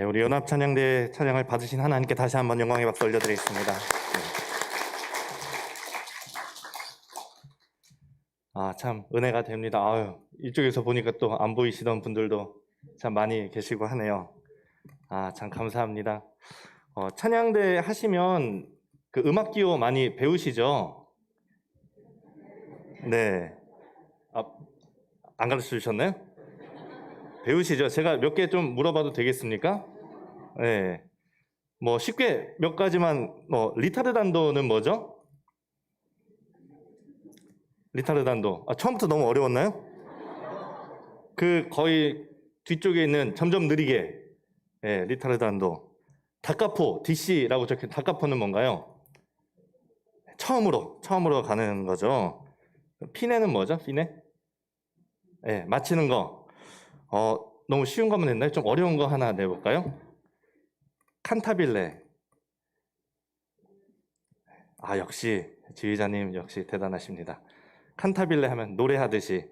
우리 연합찬양대 찬양을 받으신 하나님께 다시 한번 영광의 박수 올려드리겠습니다. 참 은혜가 됩니다. 이쪽에서 보니까 또 안 보이시던 분들도 참 많이 계시고 하네요. 참 감사합니다. 찬양대 하시면 그 음악 기호 많이 배우시죠? 네. 안 가르쳐 주셨나요? 배우시죠? 제가 몇 개 좀 물어봐도 되겠습니까? 네. 뭐 쉽게 몇 가지만, 리타르단도는 뭐죠? 리타르단도. 처음부터 너무 어려웠나요? 그 거의 뒤쪽에 있는 점점 느리게. 리타르단도. 다카포, DC라고 적힌 다카포는 뭔가요? 처음으로 가는 거죠. 피네는 뭐죠? 피네? 맞히는 거. 너무 쉬운 거만 했나요? 좀 어려운 거 하나 내볼까요? 칸타빌레. 역시 지휘자님 역시 대단하십니다. 칸타빌레 하면 노래하듯이.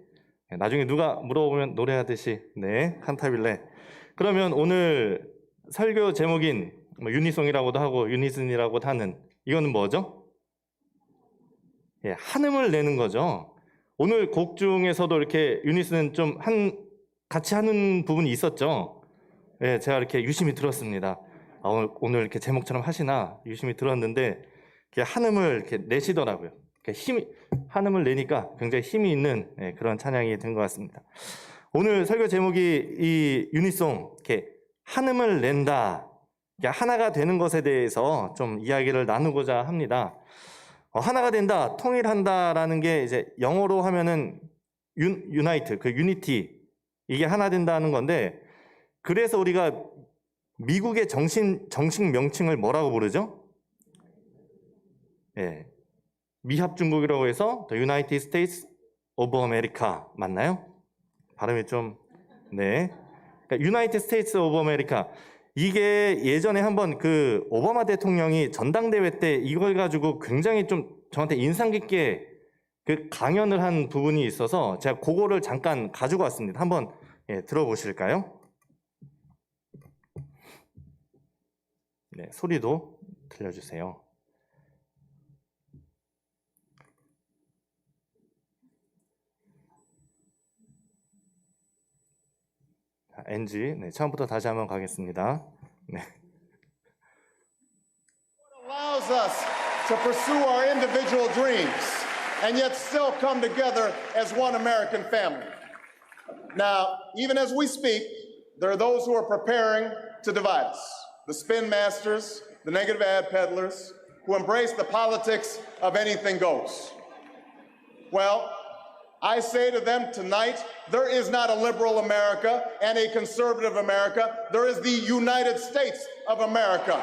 나중에 누가 물어보면 노래하듯이. 네, 칸타빌레. 그러면 오늘 설교 제목인 유니송이라고도 하고 유니슨이라고도 하는 이거는 뭐죠? 한음을 내는 거죠. 오늘 곡 중에서도 이렇게 유니슨은 좀 같이 하는 부분이 있었죠. 제가 이렇게 유심히 들었습니다. 오늘 이렇게 제목처럼 하시나 유심히 들었는데 한음을 이렇게 내시더라고요. 한음을 내니까 굉장히 힘이 있는 그런 찬양이 된 것 같습니다. 오늘 설교 제목이 이 유니송, 이렇게 한음을 낸다, 하나가 되는 것에 대해서 좀 이야기를 나누고자 합니다. 하나가 된다, 통일한다라는 게 이제 영어로 하면은 유나이트, 그 유니티, 이게 하나 된다는 건데, 그래서 우리가 미국의 정식 명칭을 뭐라고 부르죠? 미합중국이라고 해서 The United States of America 맞나요? 발음이 좀 그러니까 United States of America. 이게 예전에 한번 그 오바마 대통령이 전당대회 때 이걸 가지고 굉장히 좀 저한테 인상 깊게 그 강연을 한 부분이 있어서 제가 그거를 잠깐 가지고 왔습니다. 한번 들어보실까요? 소리도 들려주세요. NG. 처음부터 다시 한번 가겠습니다. Allows us to pursue our individual dreams and yet still come together as one American family. Now, even as we speak, there are those who are preparing to divide us. The spin masters, the negative ad peddlers, who embrace the politics of anything goes. Well, I say to them tonight, there is not a liberal America and a conservative America. There is the United States of America.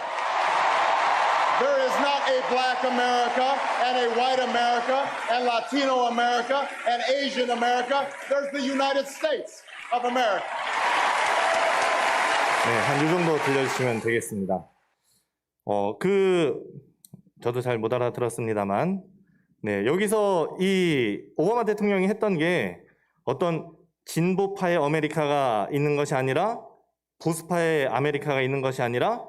There is not a black America and a white America and Latino America and Asian America. There's the United States of America. 한 이 정도 들려주시면 되겠습니다. 저도 잘 못 알아들었습니다만, 여기서 이 오바마 대통령이 했던 게 어떤 진보파의 아메리카가 있는 것이 아니라 보수파의 아메리카가 있는 것이 아니라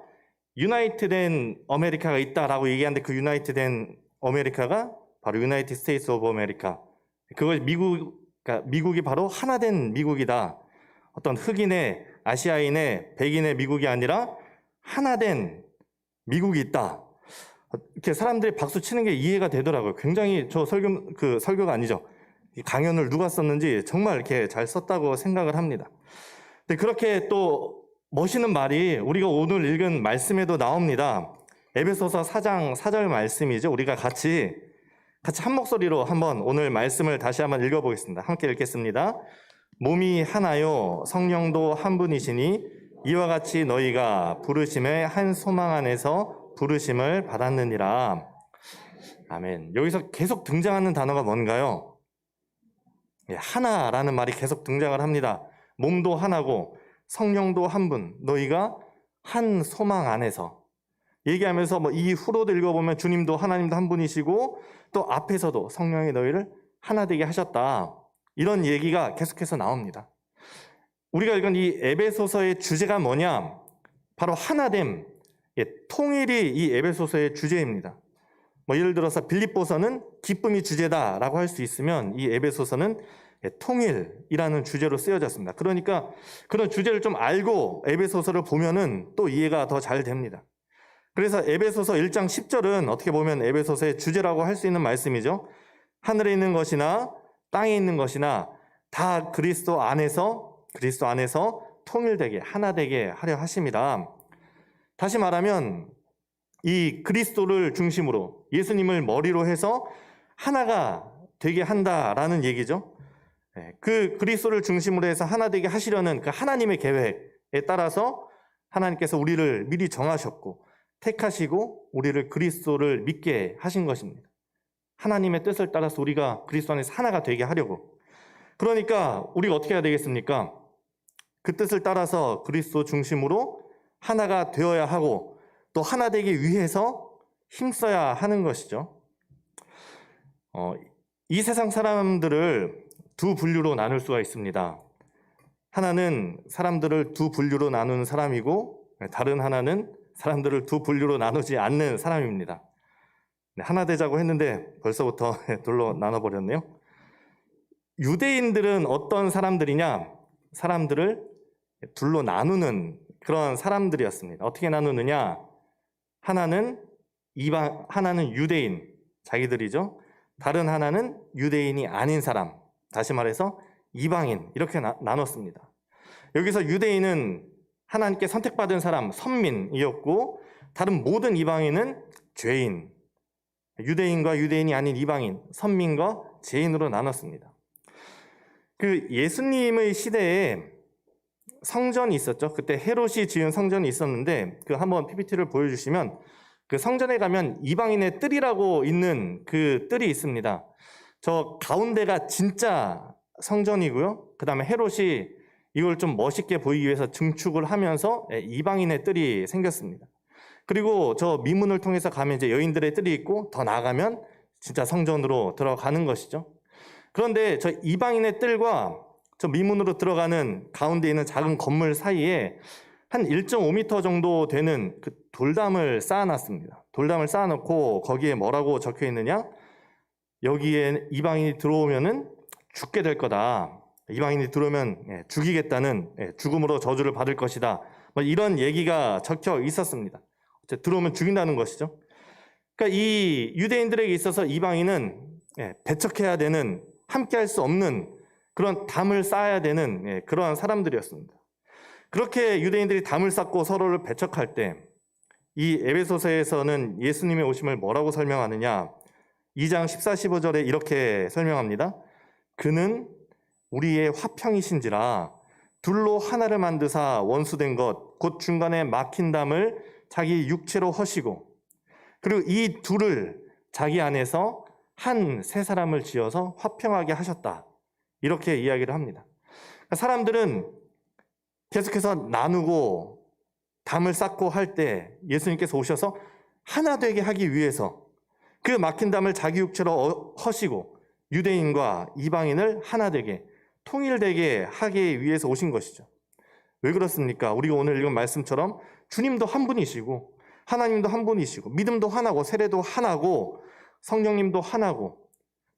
유나이트된 아메리카가 있다라고 얘기하는데 그 유나이트된 아메리카가 바로 유나이티드 스테이트 오브 아메리카. 그걸 미국이 바로 하나된 미국이다. 어떤 흑인의, 아시아인의, 백인의 미국이 아니라 하나된 미국이 있다. 이렇게 사람들이 박수 치는 게 이해가 되더라고요. 굉장히 설교가 아니죠. 강연을 누가 썼는지 정말 이렇게 잘 썼다고 생각을 합니다. 근데 그렇게 또 멋있는 말이 우리가 오늘 읽은 말씀에도 나옵니다. 에베소서 4장 4절 말씀이죠. 우리가 같이 한 목소리로 한번 오늘 말씀을 다시 한번 읽어보겠습니다. 함께 읽겠습니다. 몸이 하나요 성령도 한 분이시니 이와 같이 너희가 부르심의 한 소망 안에서 부르심을 받았느니라. 아멘. 여기서 계속 등장하는 단어가 뭔가요? 하나라는 말이 계속 등장을 합니다. 몸도 하나고 성령도 한 분, 너희가 한 소망 안에서 얘기하면서 이 후로도 읽어보면 주님도 하나님도 한 분이시고 또 앞에서도 성령이 너희를 하나 되게 하셨다. 이런 얘기가 계속해서 나옵니다. 우리가 읽은 이 에베소서의 주제가 뭐냐? 바로 하나됨, 통일이 이 에베소서의 주제입니다. 예를 들어서 빌립보서는 기쁨이 주제다라고 할 수 있으면 이 에베소서는 통일이라는 주제로 쓰여졌습니다. 그러니까 그런 주제를 좀 알고 에베소서를 보면은 또 이해가 더 잘 됩니다. 그래서 에베소서 1장 10절은 어떻게 보면 에베소서의 주제라고 할 수 있는 말씀이죠. 하늘에 있는 것이나 땅에 있는 것이나 다 그리스도 안에서 통일되게 하나 되게 하려 하심이라. 다시 말하면 이 그리스도를 중심으로 예수님을 머리로 해서 하나가 되게 한다라는 얘기죠. 그 그리스도를 중심으로 해서 하나 되게 하시려는 그 하나님의 계획에 따라서 하나님께서 우리를 미리 정하셨고 택하시고 우리를 그리스도를 믿게 하신 것입니다. 하나님의 뜻을 따라서 우리가 그리스도 안에서 하나가 되게 하려고. 그러니까 우리가 어떻게 해야 되겠습니까? 그 뜻을 따라서 그리스도 중심으로 하나가 되어야 하고 또 하나 되기 위해서 힘써야 하는 것이죠. 이 세상 사람들을 두 분류로 나눌 수가 있습니다. 하나는 사람들을 두 분류로 나누는 사람이고 다른 하나는 사람들을 두 분류로 나누지 않는 사람입니다. 하나 되자고 했는데 벌써부터 둘로 나눠버렸네요. 유대인들은 어떤 사람들이냐? 사람들을 둘로 나누는 그런 사람들이었습니다. 어떻게 나누느냐? 하나는 유대인, 자기들이죠. 다른 하나는 유대인이 아닌 사람, 다시 말해서 이방인, 이렇게 나눴습니다. 여기서 유대인은 하나님께 선택받은 사람, 선민이었고 다른 모든 이방인은 죄인, 유대인과 유대인이 아닌 이방인, 선민과 죄인으로 나눴습니다. 그 예수님의 시대에 성전이 있었죠. 그때 헤롯이 지은 성전이 있었는데 그 한번 PPT를 보여주시면 그 성전에 가면 이방인의 뜰이라고 있는 그 뜰이 있습니다. 저 가운데가 진짜 성전이고요. 그 다음에 헤롯이 이걸 좀 멋있게 보이기 위해서 증축을 하면서 이방인의 뜰이 생겼습니다. 그리고 저 미문을 통해서 가면 이제 여인들의 뜰이 있고 더 나아가면 진짜 성전으로 들어가는 것이죠. 그런데 저 이방인의 뜰과 저 미문으로 들어가는 가운데 있는 작은 건물 사이에 한 1.5m 정도 되는 그 돌담을 쌓아놨습니다. 돌담을 쌓아놓고 거기에 뭐라고 적혀 있느냐? 여기에 이방인이 들어오면은 죽게 될 거다. 이방인이 들어오면 죽이겠다는, 죽음으로 저주를 받을 것이다. 이런 얘기가 적혀 있었습니다. 들어오면 죽인다는 것이죠. 그러니까 이 유대인들에게 있어서 이방인은 배척해야 되는, 함께할 수 없는 그런 담을 쌓아야 되는 그러한 사람들이었습니다. 그렇게 유대인들이 담을 쌓고 서로를 배척할 때 이 에베소서에서는 예수님의 오심을 뭐라고 설명하느냐? 2장 14, 15절에 이렇게 설명합니다. 그는 우리의 화평이신지라 둘로 하나를 만드사 원수된 것 곧 중간에 막힌 담을 자기 육체로 허시고 그리고 이 둘을 자기 안에서 한 세 사람을 지어서 화평하게 하셨다. 이렇게 이야기를 합니다. 사람들은 계속해서 나누고 담을 쌓고 할 때 예수님께서 오셔서 하나 되게 하기 위해서 그 막힌 담을 자기 육체로 허시고 유대인과 이방인을 하나 되게 통일되게 하기 위해서 오신 것이죠. 왜 그렇습니까? 우리가 오늘 읽은 말씀처럼 주님도 한 분이시고 하나님도 한 분이시고 믿음도 하나고 세례도 하나고 성령님도 하나고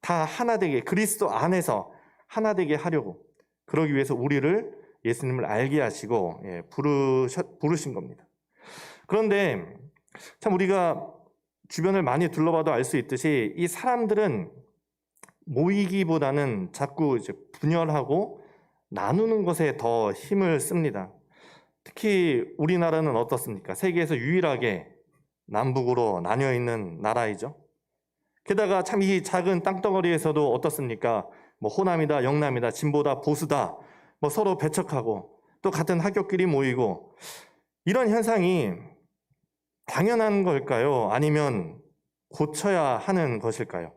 다 하나 되게 그리스도 안에서 하나 되게 하려고 그러기 위해서 우리를 예수님을 알게 하시고 부르신 겁니다. 그런데 참 우리가 주변을 많이 둘러봐도 알 수 있듯이 이 사람들은 모이기보다는 자꾸 이제 분열하고 나누는 것에 더 힘을 씁니다. 특히 우리나라는 어떻습니까? 세계에서 유일하게 남북으로 나뉘어 있는 나라이죠. 게다가 참 이 작은 땅덩어리에서도 어떻습니까? 호남이다, 영남이다, 진보다, 보수다, 서로 배척하고 또 같은 학교끼리 모이고 이런 현상이 당연한 걸까요? 아니면 고쳐야 하는 것일까요?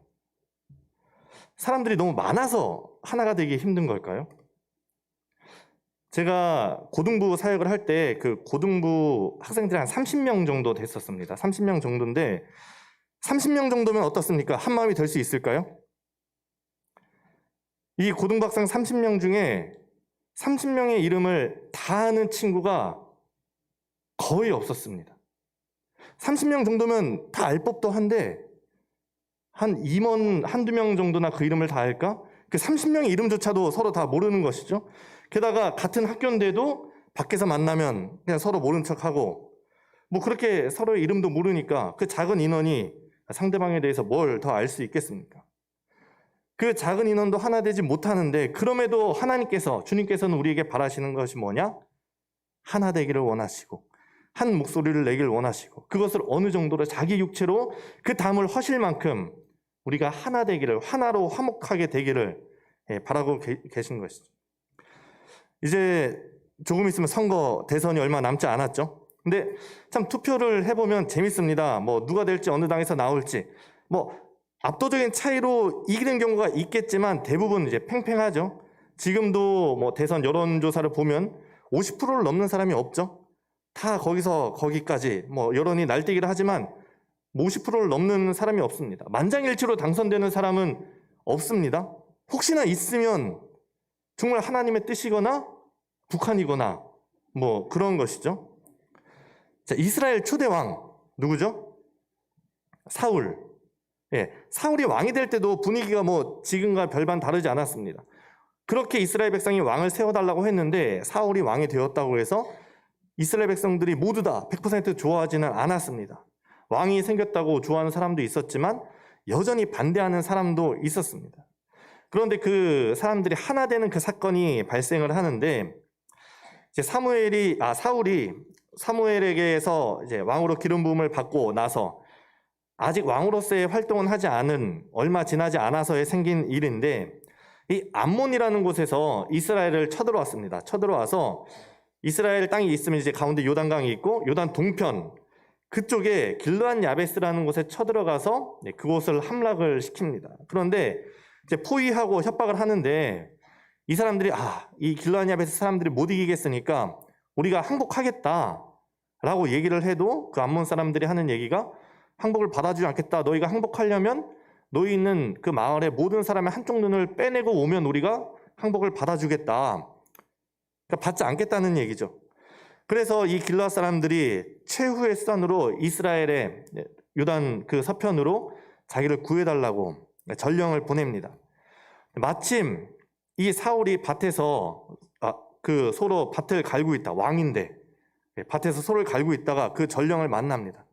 사람들이 너무 많아서 하나가 되기 힘든 걸까요? 제가 고등부 사역을 할 때 그 고등부 학생들이 한 30명 정도 됐었습니다. 30명 정도인데 30명 정도면 어떻습니까? 한 마음이 될 수 있을까요? 이 고등부 학생 30명 중에 30명의 이름을 다 아는 친구가 거의 없었습니다. 30명 정도면 다 알 법도 한데 한 임원 한두 명 정도나 그 이름을 다 알까? 그 30명의 이름조차도 서로 다 모르는 것이죠. 게다가 같은 학교인데도 밖에서 만나면 그냥 서로 모른 척하고 뭐 그렇게 서로의 이름도 모르니까 그 작은 인원이 상대방에 대해서 뭘 더 알 수 있겠습니까? 그 작은 인원도 하나 되지 못하는데 그럼에도 하나님께서, 주님께서는 우리에게 바라시는 것이 뭐냐? 하나 되기를 원하시고 한 목소리를 내길 원하시고 그것을 어느 정도로 자기 육체로 그 담을 허실 만큼 우리가 하나 되기를, 하나로 화목하게 되기를 바라고 계신 것이죠. 이제 조금 있으면 선거, 대선이 얼마 남지 않았죠. 근데 참 투표를 해보면 재밌습니다. 뭐 누가 될지 어느 당에서 나올지 뭐 압도적인 차이로 이기는 경우가 있겠지만 대부분 이제 팽팽하죠. 지금도 뭐 대선 여론조사를 보면 50%를 넘는 사람이 없죠. 다 거기서 거기까지 뭐 여론이 날뛰기를 하지만 50%를 넘는 사람이 없습니다. 만장일치로 당선되는 사람은 없습니다. 혹시나 있으면 정말 하나님의 뜻이거나 북한이거나 뭐 그런 것이죠. 자, 이스라엘 초대 왕 누구죠? 사울. 예, 사울이 왕이 될 때도 분위기가 뭐 지금과 별반 다르지 않았습니다. 그렇게 이스라엘 백성이 왕을 세워달라고 했는데 사울이 왕이 되었다고 해서 이스라엘 백성들이 모두 다 100% 좋아하지는 않았습니다. 왕이 생겼다고 좋아하는 사람도 있었지만 여전히 반대하는 사람도 있었습니다. 그런데 그 사람들이 하나 되는 그 사건이 발생을 하는데 이제 사울이 사무엘에게서 이제 왕으로 기름 부음을 받고 나서 아직 왕으로서의 활동은 하지 않은 얼마 지나지 않아서 생긴 일인데 이 암몬이라는 곳에서 이스라엘을 쳐들어왔습니다. 쳐들어와서 이스라엘 땅이 있으면 이제 가운데 요단강이 있고 요단 동편 그쪽에 길르앗 야베스라는 곳에 쳐들어가서 그곳을 함락을 시킵니다. 그런데 이제 포위하고 협박을 하는데 이 사람들이 이 길르앗 야베스 사람들이 못 이기겠으니까 우리가 항복하겠다라고 얘기를 해도 그 암몬 사람들이 하는 얘기가 항복을 받아주지 않겠다. 너희가 항복하려면 너희 있는 그 마을의 모든 사람의 한쪽 눈을 빼내고 오면 우리가 항복을 받아주겠다. 그러니까 받지 않겠다는 얘기죠. 그래서 이 길르앗 사람들이 최후의 수단으로 이스라엘의 요단 그 서편으로 자기를 구해달라고 전령을 보냅니다. 마침 이 사울이 밭에서 그 소로 밭을 갈고 있다. 왕인데 밭에서 소를 갈고 있다가 그 전령을 만납니다.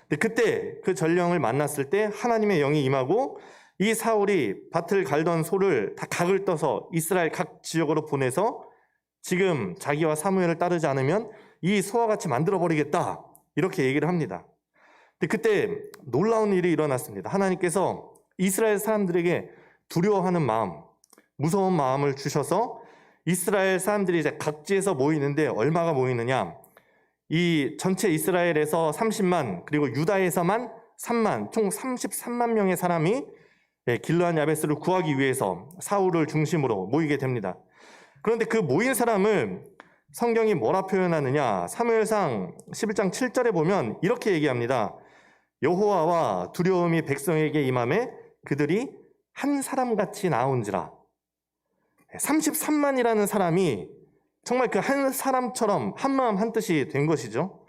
근데 그때 그 전령을 만났을 때 하나님의 영이 임하고 이 사울이 밭을 갈던 소를 다 각을 떠서 이스라엘 각 지역으로 보내서 지금 자기와 사무엘을 따르지 않으면 이 소와 같이 만들어버리겠다 이렇게 얘기를 합니다. 근데 그때 놀라운 일이 일어났습니다. 하나님께서 이스라엘 사람들에게 두려워하는 마음, 무서운 마음을 주셔서 이스라엘 사람들이 이제 각지에서 모이는데 얼마가 모이느냐? 이 전체 이스라엘에서 30만 그리고 유다에서만 3만 총 33만 명의 사람이 길르앗 야베스를 구하기 위해서 사울을 중심으로 모이게 됩니다. 그런데 그 모인 사람을 성경이 뭐라 표현하느냐? 사무엘상 11장 7절에 보면 이렇게 얘기합니다. 여호와와 두려움이 백성에게 임하매 그들이 한 사람같이 나온지라. 33만이라는 사람이 정말 그 한 사람처럼 한마음 한뜻이 된 것이죠.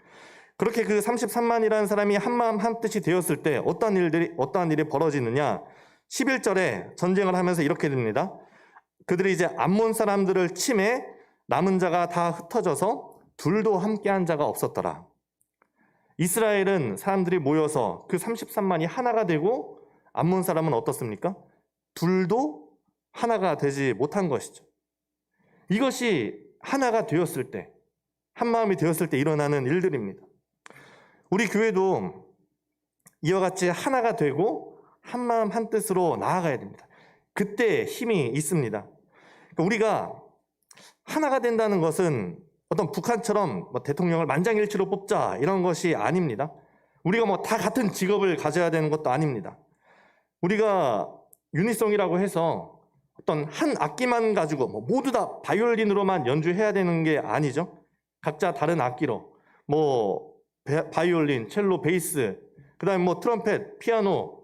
그렇게 그 33만이라는 사람이 한마음 한뜻이 되었을 때 어떠한 일이 벌어지느냐? 11절에 전쟁을 하면서 이렇게 됩니다. 그들이 이제 암몬 사람들을 침해 남은 자가 다 흩어져서 둘도 함께한 자가 없었더라. 이스라엘은 사람들이 모여서 그 33만이 하나가 되고 암몬 사람은 어떻습니까? 둘도 하나가 되지 못한 것이죠. 이것이 하나가 되었을 때, 한마음이 되었을 때 일어나는 일들입니다. 우리 교회도 이와 같이 하나가 되고 한마음 한뜻으로 나아가야 됩니다. 그때 힘이 있습니다. 우리가 하나가 된다는 것은 어떤 북한처럼 대통령을 만장일치로 뽑자 이런 것이 아닙니다. 우리가 다 같은 직업을 가져야 되는 것도 아닙니다. 우리가 유니송이라고 해서 어떤 한 악기만 가지고 모두 다 바이올린으로만 연주해야 되는 게 아니죠. 각자 다른 악기로 바이올린, 첼로, 베이스, 그다음에 트럼펫, 피아노,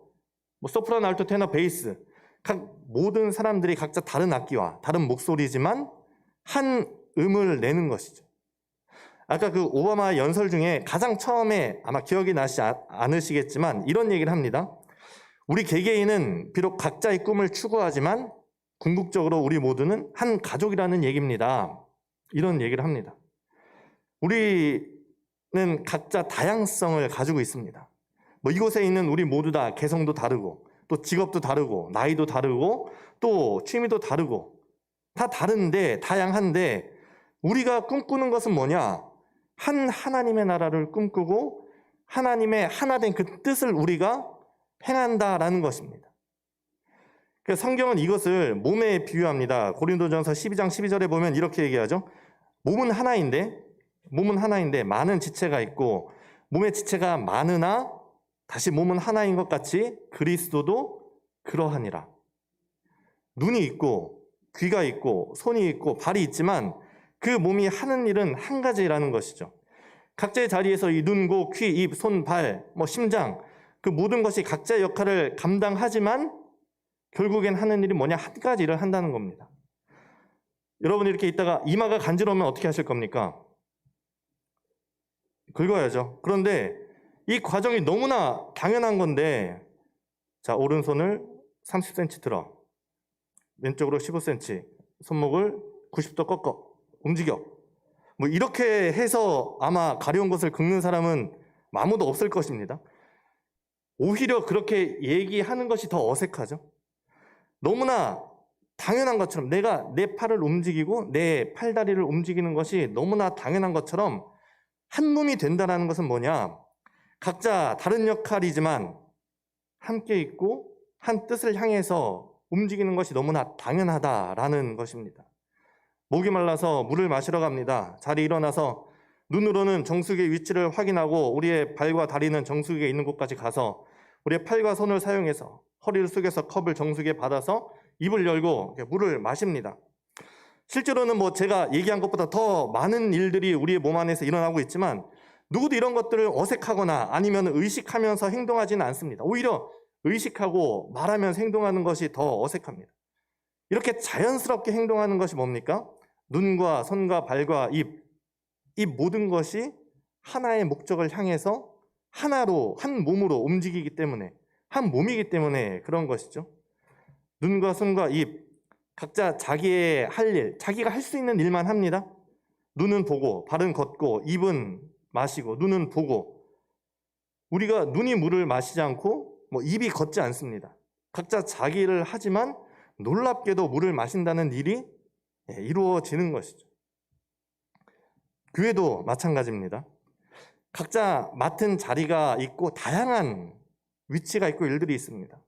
소프라노, 알토, 테너, 베이스 각 모든 사람들이 각자 다른 악기와 다른 목소리지만 한 음을 내는 것이죠. 아까 그 오바마 연설 중에 가장 처음에 아마 기억이 나지 않으시겠지만 이런 얘기를 합니다. 우리 개개인은 비록 각자의 꿈을 추구하지만 궁극적으로 우리 모두는 한 가족이라는 얘기입니다. 이런 얘기를 합니다. 우리는 각자 다양성을 가지고 있습니다. 뭐 이곳에 있는 우리 모두 다 개성도 다르고 또 직업도 다르고 나이도 다르고 또 취미도 다르고 다 다른데 다양한데 우리가 꿈꾸는 것은 뭐냐? 한 하나님의 나라를 꿈꾸고 하나님의 하나된 그 뜻을 우리가 행한다라는 것입니다. 그래서 성경은 이것을 몸에 비유합니다. 고린도전서 12장 12절에 보면 이렇게 얘기하죠. 몸은 하나인데 많은 지체가 있고 몸의 지체가 많으나 다시 몸은 하나인 것 같이 그리스도도 그러하니라. 눈이 있고 귀가 있고 손이 있고 발이 있지만 그 몸이 하는 일은 한 가지라는 것이죠. 각자의 자리에서 이 눈, 고, 귀, 입, 손, 발, 심장 그 모든 것이 각자의 역할을 감당하지만 결국엔 하는 일이 뭐냐? 한 가지 일을 한다는 겁니다. 여러분 이렇게 있다가 이마가 간지러우면 어떻게 하실 겁니까? 긁어야죠. 그런데 이 과정이 너무나 당연한 건데 자, 오른손을 30cm 들어 왼쪽으로 15cm 손목을 90도 꺾어 움직여 뭐 이렇게 해서 아마 가려운 것을 긁는 사람은 아무도 없을 것입니다. 오히려 그렇게 얘기하는 것이 더 어색하죠. 너무나 당연한 것처럼 내가 내 팔을 움직이고 내 팔다리를 움직이는 것이 너무나 당연한 것처럼 한 몸이 된다는 것은 뭐냐? 각자 다른 역할이지만 함께 있고 한 뜻을 향해서 움직이는 것이 너무나 당연하다라는 것입니다. 목이 말라서 물을 마시러 갑니다. 자리에 일어나서 눈으로는 정수기의 위치를 확인하고 우리의 발과 다리는 정수기에 있는 곳까지 가서 우리의 팔과 손을 사용해서 허리를 숙여서 컵을 정수기에 받아서 입을 열고 물을 마십니다. 실제로는 제가 얘기한 것보다 더 많은 일들이 우리의 몸 안에서 일어나고 있지만 누구도 이런 것들을 어색하거나 아니면 의식하면서 행동하지는 않습니다. 오히려 의식하고 말하면서 행동하는 것이 더 어색합니다. 이렇게 자연스럽게 행동하는 것이 뭡니까? 눈과 손과 발과 입, 이 모든 것이 하나의 목적을 향해서 하나로 한 몸으로 움직이기 때문에 한 몸이기 때문에 그런 것이죠. 눈과 손과 입 각자 자기의 할 일, 자기가 할 수 있는 일만 합니다. 눈은 보고 발은 걷고 입은 마시고 눈은 보고 우리가 눈이 물을 마시지 않고 입이 걷지 않습니다. 각자 자기 일을 하지만 놀랍게도 물을 마신다는 일이 이루어지는 것이죠. 교회도 마찬가지입니다. 각자 맡은 자리가 있고 다양한 위치가 있고 일들이 있습니다.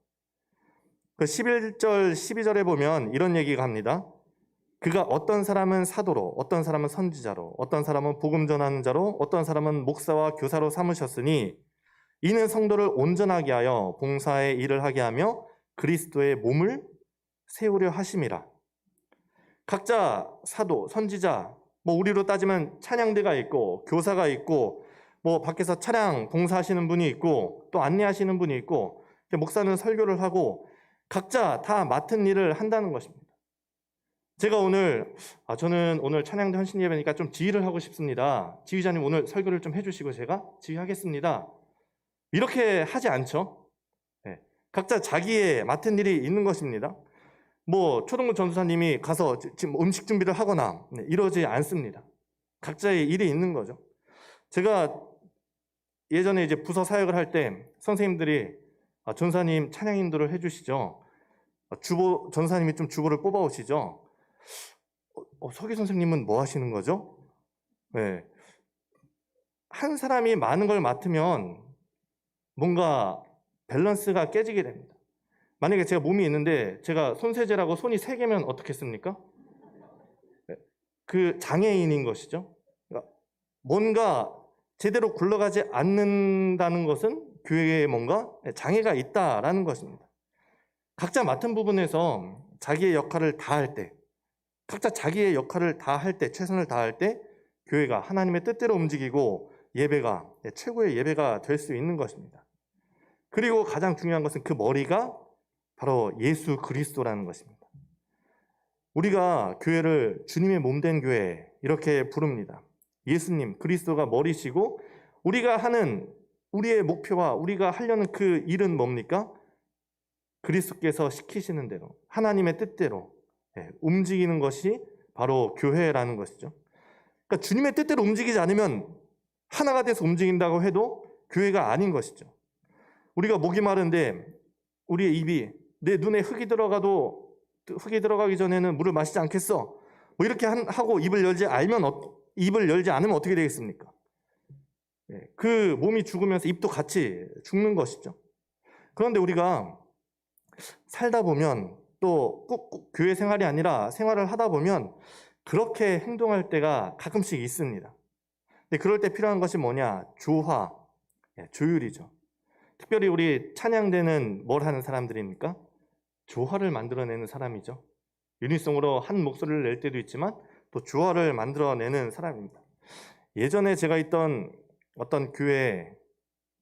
그 11절, 12절에 보면 이런 얘기가 합니다. 그가 어떤 사람은 사도로, 어떤 사람은 선지자로, 어떤 사람은 복음 전하는 자로, 어떤 사람은 목사와 교사로 삼으셨으니 이는 성도를 온전하게 하여 봉사의 일을 하게 하며 그리스도의 몸을 세우려 하심이라. 각자 사도, 선지자, 우리로 따지면 찬양대가 있고 교사가 있고 밖에서 차량 봉사하시는 분이 있고 또 안내하시는 분이 있고 목사는 설교를 하고 각자 다 맡은 일을 한다는 것입니다. 제가 저는 오늘 찬양대 헌신 예배니까 좀 지휘를 하고 싶습니다. 지휘자님 오늘 설교를 좀 해주시고 제가 지휘하겠습니다. 이렇게 하지 않죠. 네. 각자 자기의 맡은 일이 있는 것입니다. 초동무 전도사님이 가서 지금 음식 준비를 하거나 이러지 않습니다. 각자의 일이 있는 거죠. 제가 예전에 이제 부서 사역을 할 때 선생님들이 전사님 찬양 인도를 해주시죠. 전사님이 좀 주보를 뽑아오시죠. 서기 선생님은 뭐 하시는 거죠? 네. 한 사람이 많은 걸 맡으면 뭔가 밸런스가 깨지게 됩니다. 만약에 제가 몸이 있는데 제가 손세제라고 손이 3개면 어떻겠습니까? 그 장애인인 것이죠. 그러니까 뭔가 제대로 굴러가지 않는다는 것은 교회에 뭔가 장애가 있다라는 것입니다. 각자 맡은 부분에서 자기의 역할을 다할 때, 각자 자기의 역할을 다할 때, 최선을 다할 때 교회가 하나님의 뜻대로 움직이고 예배가 최고의 예배가 될 수 있는 것입니다. 그리고 가장 중요한 것은 그 머리가 바로 예수 그리스도라는 것입니다. 우리가 교회를 주님의 몸된 교회 이렇게 부릅니다. 예수님, 그리스도가 머리시고 우리가 하는 우리의 목표와 우리가 하려는 그 일은 뭡니까? 그리스도께서 시키시는 대로 하나님의 뜻대로 움직이는 것이 바로 교회라는 것이죠. 그러니까 주님의 뜻대로 움직이지 않으면 하나가 돼서 움직인다고 해도 교회가 아닌 것이죠. 우리가 목이 마른데 우리의 입이 내 눈에 흙이 들어가기 전에는 물을 마시지 않겠어. 뭐 이렇게 하고 입을 열지 않으면 어떻게 되겠습니까? 그 몸이 죽으면서 입도 같이 죽는 것이죠. 그런데 우리가 살다 보면 또 꼭 교회 생활이 아니라 생활을 하다 보면 그렇게 행동할 때가 가끔씩 있습니다. 근데 그럴 때 필요한 것이 뭐냐? 조화, 조율이죠. 특별히 우리 찬양대는 뭘 하는 사람들입니까? 조화를 만들어내는 사람이죠. 유니송으로 한 목소리를 낼 때도 있지만 또 조화를 만들어내는 사람입니다. 예전에 제가 있던 어떤 교회에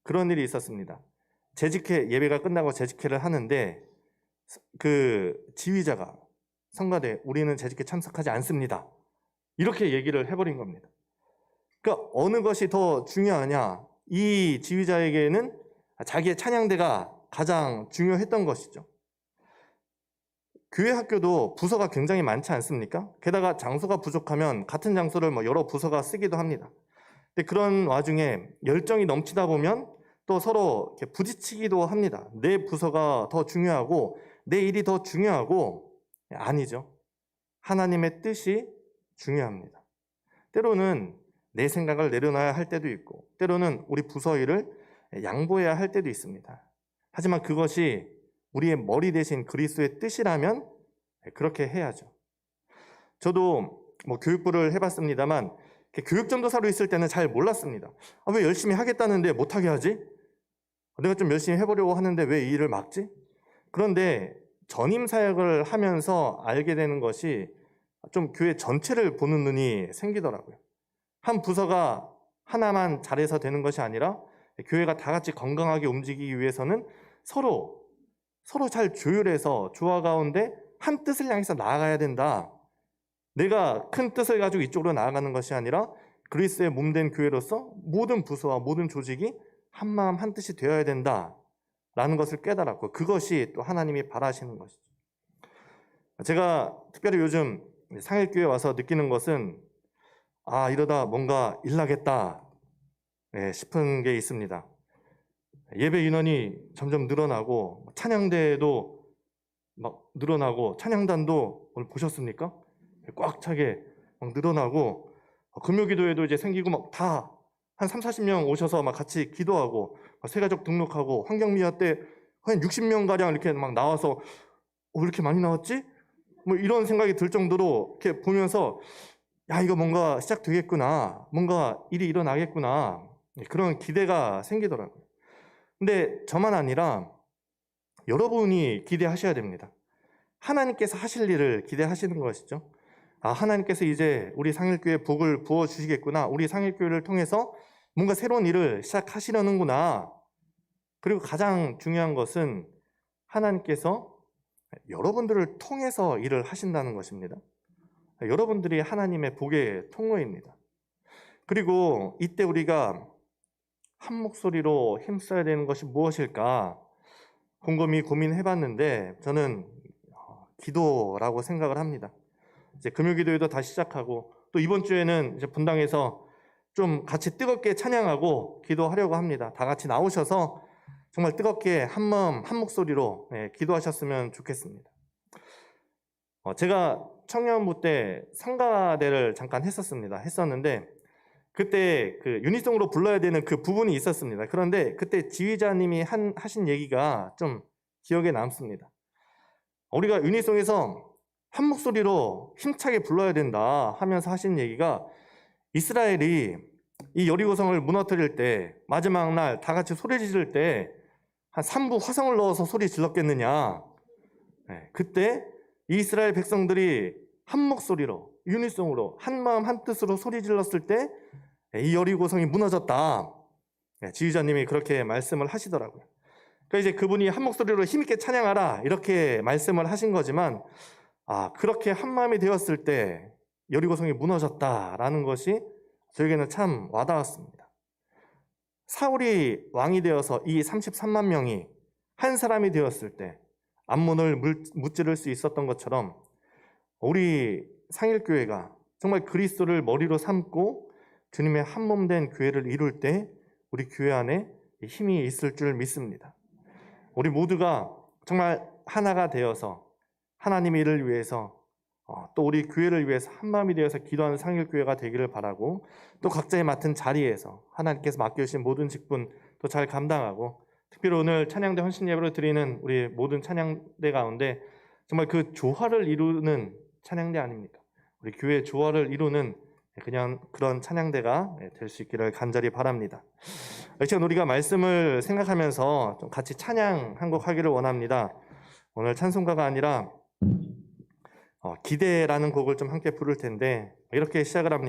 그런 일이 있었습니다. 재직회, 예배가 끝나고 재직회를 하는데 그 지휘자가 성가대 우리는 재직회 참석하지 않습니다. 이렇게 얘기를 해버린 겁니다. 그러니까 어느 것이 더 중요하냐? 이 지휘자에게는 자기의 찬양대가 가장 중요했던 것이죠. 교회 학교도 부서가 굉장히 많지 않습니까? 게다가 장소가 부족하면 같은 장소를 여러 부서가 쓰기도 합니다. 근데 그런 와중에 열정이 넘치다 보면 또 서로 이렇게 부딪히기도 합니다. 내 부서가 더 중요하고 내 일이 더 중요하고 아니죠. 하나님의 뜻이 중요합니다. 때로는 내 생각을 내려놔야 할 때도 있고 때로는 우리 부서 일을 양보해야 할 때도 있습니다. 하지만 그것이 우리의 머리 대신 그리스도의 뜻이라면 그렇게 해야죠. 저도 교육부를 해봤습니다만 교육전도사로 있을 때는 잘 몰랐습니다. 왜 열심히 하겠다는데 못하게 하지? 내가 좀 열심히 해보려고 하는데 왜 이 일을 막지? 그런데 전임 사역을 하면서 알게 되는 것이 좀 교회 전체를 보는 눈이 생기더라고요. 한 부서가 하나만 잘해서 되는 것이 아니라 교회가 다 같이 건강하게 움직이기 위해서는 서로 잘 조율해서 조화 가운데 한 뜻을 향해서 나아가야 된다. 내가 큰 뜻을 가지고 이쪽으로 나아가는 것이 아니라 그리스도의 몸된 교회로서 모든 부서와 모든 조직이 한 마음 한 뜻이 되어야 된다라는 것을 깨달았고 그것이 또 하나님이 바라시는 것이죠. 제가 특별히 요즘 상일교회 와서 느끼는 것은 이러다 뭔가 일나겠다 싶은 게 있습니다. 예배 인원이 점점 늘어나고 찬양대도 막 늘어나고 찬양단도 오늘 보셨습니까? 꽉 차게 막 늘어나고 금요기도에도 이제 생기고 막 다 한 30-40명 오셔서 막 같이 기도하고 새가족 등록하고 환경미화 때 한 60명 가량 이렇게 막 나와서 왜 이렇게 많이 나왔지? 이런 생각이 들 정도로 이렇게 보면서 이거 뭔가 시작되겠구나, 뭔가 일이 일어나겠구나 그런 기대가 생기더라고요. 근데 저만 아니라 여러분이 기대하셔야 됩니다. 하나님께서 하실 일을 기대하시는 것이죠. 하나님께서 이제 우리 상일교회에 복을 부어주시겠구나. 우리 상일교회를 통해서 뭔가 새로운 일을 시작하시려는구나. 그리고 가장 중요한 것은 하나님께서 여러분들을 통해서 일을 하신다는 것입니다. 여러분들이 하나님의 복의 통로입니다. 그리고 이때 우리가 한 목소리로 힘써야 되는 것이 무엇일까 곰곰이 고민해봤는데 저는 기도라고 생각을 합니다. 이제 금요기도회도 다시 시작하고 또 이번 주에는 이제 분당에서 좀 같이 뜨겁게 찬양하고 기도하려고 합니다. 다 같이 나오셔서 정말 뜨겁게 한 마음 한 목소리로 기도하셨으면 좋겠습니다. 제가 청년부 때 성가대를 잠깐 했었는데 그때 그 유니송으로 불러야 되는 그 부분이 있었습니다. 그런데 그때 지휘자님이 하신 얘기가 좀 기억에 남습니다. 우리가 유니송에서 한 목소리로 힘차게 불러야 된다 하면서 하신 얘기가 이스라엘이 이 여리고성을 무너뜨릴 때 마지막 날 다 같이 소리 지를 때 한 3부 화성을 넣어서 소리 질렀겠느냐. 그때 이스라엘 백성들이 한 목소리로 유니송으로 한 마음 한 뜻으로 소리 질렀을 때 이 여리고성이 무너졌다. 지휘자님이 그렇게 말씀을 하시더라고요. 그러니까 이제 그분이 한 목소리로 힘있게 찬양하라 이렇게 말씀을 하신 거지만 그렇게 한 마음이 되었을 때 여리고성이 무너졌다라는 것이 저에게는 참 와닿았습니다. 사울이 왕이 되어서 이 33만 명이 한 사람이 되었을 때 암몬을 무찌를 수 있었던 것처럼 우리 상일교회가 정말 그리스도를 머리로 삼고 주님의 한 몸 된 교회를 이룰 때 우리 교회 안에 힘이 있을 줄 믿습니다. 우리 모두가 정말 하나가 되어서 하나님의 일을 위해서 또 우리 교회를 위해서 한마음이 되어서 기도하는 상일교회가 되기를 바라고, 또 각자의 맡은 자리에서 하나님께서 맡겨주신 모든 직분 또 잘 감당하고, 특별히 오늘 찬양대 헌신 예배를 드리는 우리 모든 찬양대 가운데 정말 그 조화를 이루는 찬양대 아닙니까? 우리 교회 조화를 이루는 그냥 그런 찬양대가 될 수 있기를 간절히 바랍니다. 이 시간 우리가 말씀을 생각하면서 좀 같이 찬양 한 곡 하기를 원합니다. 오늘 찬송가가 아니라 기대라는 곡을 좀 함께 부를 텐데 이렇게 시작을 합니다.